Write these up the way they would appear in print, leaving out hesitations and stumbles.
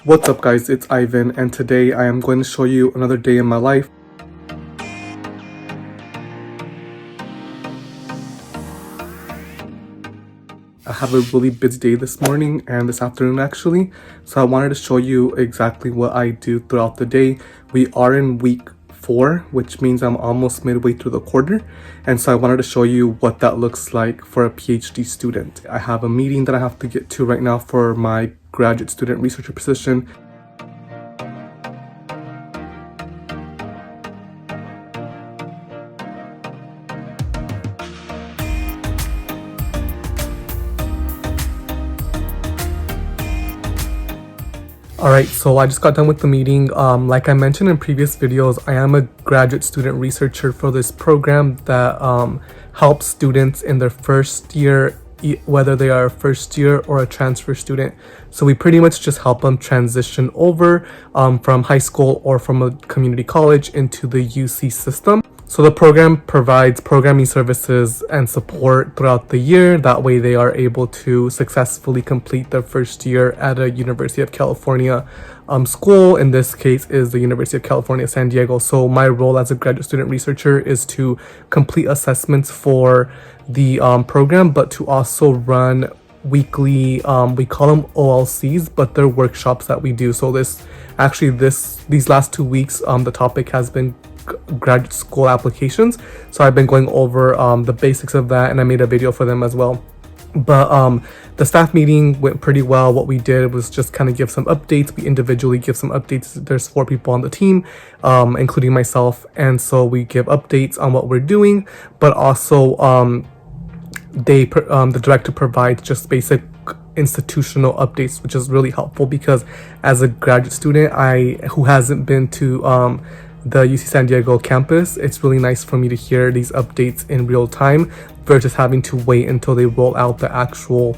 What's up guys, it's Ivan, and today I am going to show you another day in my life. I have a really busy day this morning and this afternoon actually, so I wanted to show you exactly what I do throughout the day. We are in week 4, which means I'm almost midway through the quarter, and so I wanted to show you what that looks like for a PhD student. I have a meeting that I have to get to right now for my graduate student researcher position. Alright, so I just got done with the meeting. Like I mentioned in previous videos, I am a graduate student researcher for this program that helps students in their first year, whether they are a first year or a transfer student. So we pretty much just help them transition over from high school or from a community college into the UC system. So the program provides programming services and support throughout the year. That way they are able to successfully complete their first year at a University of California school. In this case is the University of California, San Diego. So my role as a graduate student researcher is to complete assessments for the program, but to also run weekly, we call them OLCs, but they're workshops that we do. So these last 2 weeks, the topic has been graduate school applications, so I've been going over the basics of that, and I made a video for them as well. But the staff meeting went pretty well. What we did was just kind of give some updates. We individually give some updates. There's 4 people on the team, including myself, and so we give updates on what we're doing, but also the director provides just basic institutional updates, which is really helpful because as a graduate student who hasn't been to the UC San Diego campus, it's really nice for me to hear these updates in real time versus having to wait until they roll out the actual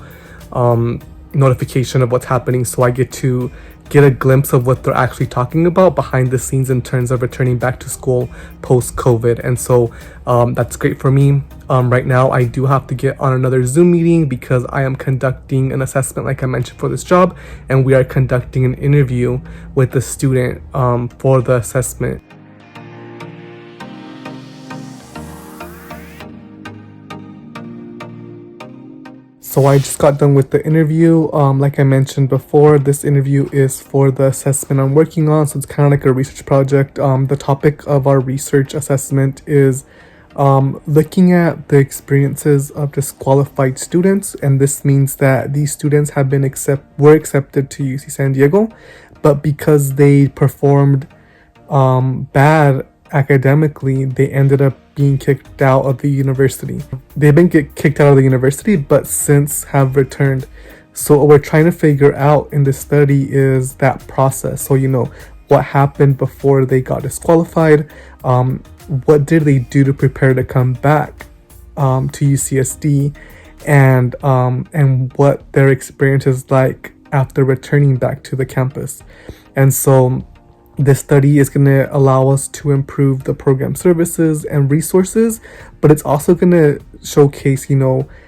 notification of what's happening. So I get to get a glimpse of what they're actually talking about behind the scenes in terms of returning back to school post-COVID. And so that's great for me. Right now I do have to get on another Zoom meeting because I am conducting an assessment, like I mentioned, for this job, and we are conducting an interview with the student for the assessment. So I just got done with the interview. Like I mentioned before, this interview is for the assessment I'm working on, so it's kind of like a research project. The topic of our research assessment is looking at the experiences of disqualified students, and this means that these students have been were accepted to UC San Diego, but because they performed bad academically, they ended up being kicked out of the university. They've been kicked out of the university, but since have returned. So what we're trying to figure out in this study is that process. So, what happened before they got disqualified? What did they do to prepare to come back to UCSD? And what their experience is like after returning back to the campus. And so this study is going to allow us to improve the program services and resources, but it's also going to showcase,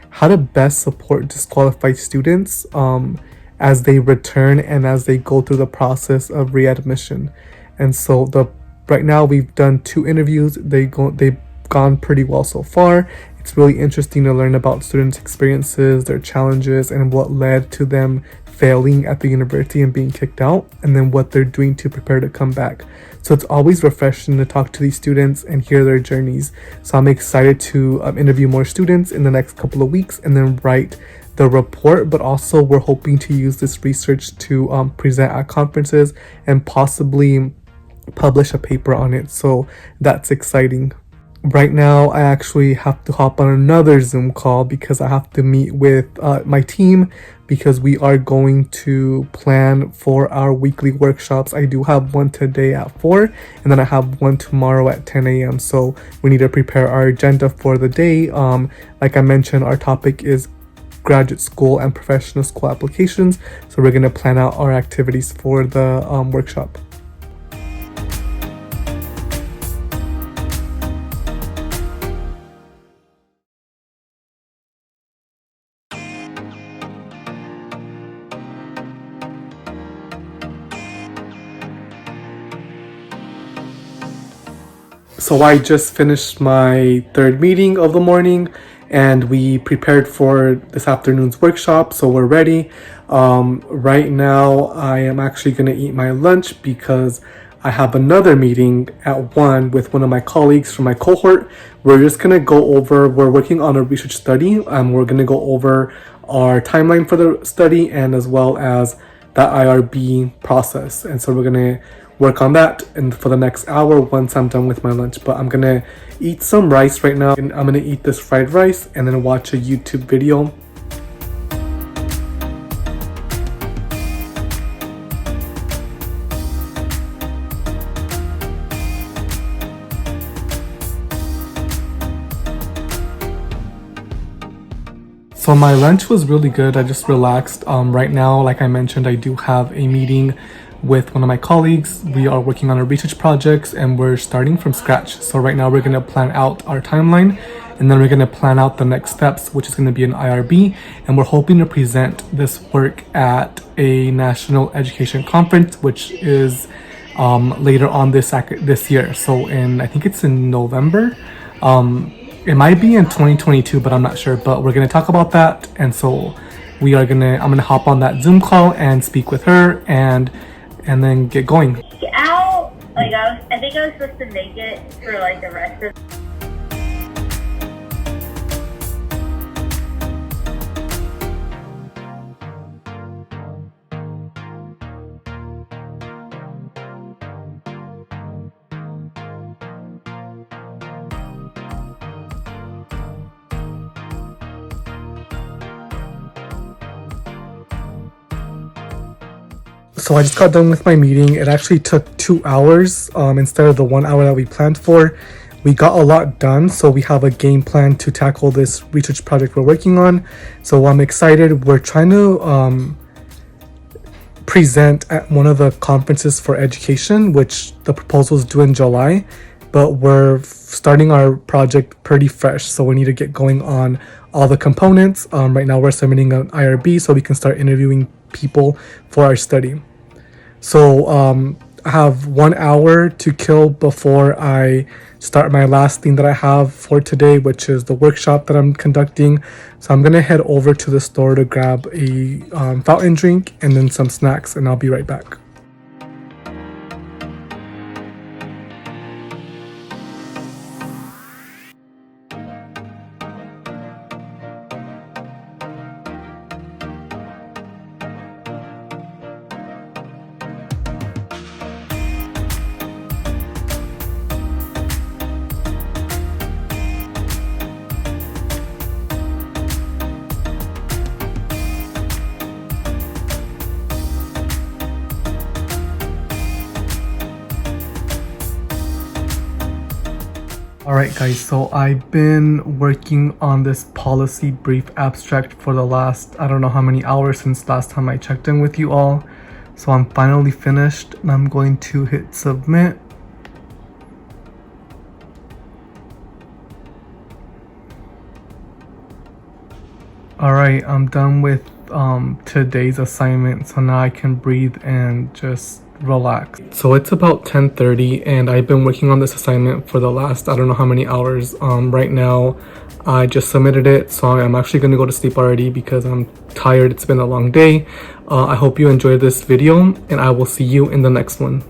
how to best support disqualified students as they return and as they go through the process of readmission. And so right now we've done 2 interviews. They've gone pretty well so far. It's really interesting to learn about students' experiences, their challenges, and what led to them failing at the university and being kicked out, and then what they're doing to prepare to come back. So it's always refreshing to talk to these students and hear their journeys. So I'm excited to interview more students in the next couple of weeks and then write the report, but also we're hoping to use this research to present at conferences and possibly publish a paper on it. So that's exciting. Right now, I actually have to hop on another Zoom call because I have to meet with my team because we are going to plan for our weekly workshops. I do have one today at 4, and then I have one tomorrow at 10 a.m. So we need to prepare our agenda for the day. Like I mentioned, our topic is graduate school and professional school applications. So we're going to plan out our activities for the workshop. So I just finished my third meeting of the morning, and we prepared for this afternoon's workshop, so we're ready. Right now I am actually going to eat my lunch because I have another meeting at 1 with one of my colleagues from my cohort. We're just going to go over, we're working on a research study. We're going to go over our timeline for the study and as well as the IRB process. And so we're going to work on that and for the next hour once I'm done with my lunch. But I'm gonna eat some rice right now, and I'm gonna eat this fried rice and then watch a YouTube video. So my lunch was really good. I just relaxed. Right now, like I mentioned, I do have a meeting with one of my colleagues. We are working on a research projects and we're starting from scratch. So right now we're going to plan out our timeline, and then we're going to plan out the next steps, which is going to be an IRB. And we're hoping to present this work at a national education conference, which is later on this year. So I think it's in November. It might be in 2022, but I'm not sure. But we're going to talk about that. And so I'm going to hop on that Zoom call and speak with her and then get going. Out, I think I was supposed to make it for the rest of. So I just got done with my meeting. It actually took 2 hours instead of the 1 hour that we planned for. We got a lot done, so we have a game plan to tackle this research project we're working on. So I'm excited. We're trying to present at one of the conferences for education, which the proposal is due in July, but we're starting our project pretty fresh, so we need to get going on all the components. Right now we're submitting an IRB so we can start interviewing people for our study. So I have 1 hour to kill before I start my last thing that I have for today, which is the workshop that I'm conducting. So I'm gonna head over to the store to grab a fountain drink and then some snacks, and I'll be right back. Alright guys, so I've been working on this policy brief abstract for the last, I don't know how many hours since last time I checked in with you all. So I'm finally finished and I'm going to hit submit. Alright, I'm done with today's assignment, so now I can breathe and just relax. So it's about 10:30 and I've been working on this assignment for the last I don't know how many hours. Right now I just submitted it, so I'm actually going to go to sleep already because I'm tired. It's been a long day. I hope you enjoyed this video and I will see you in the next one.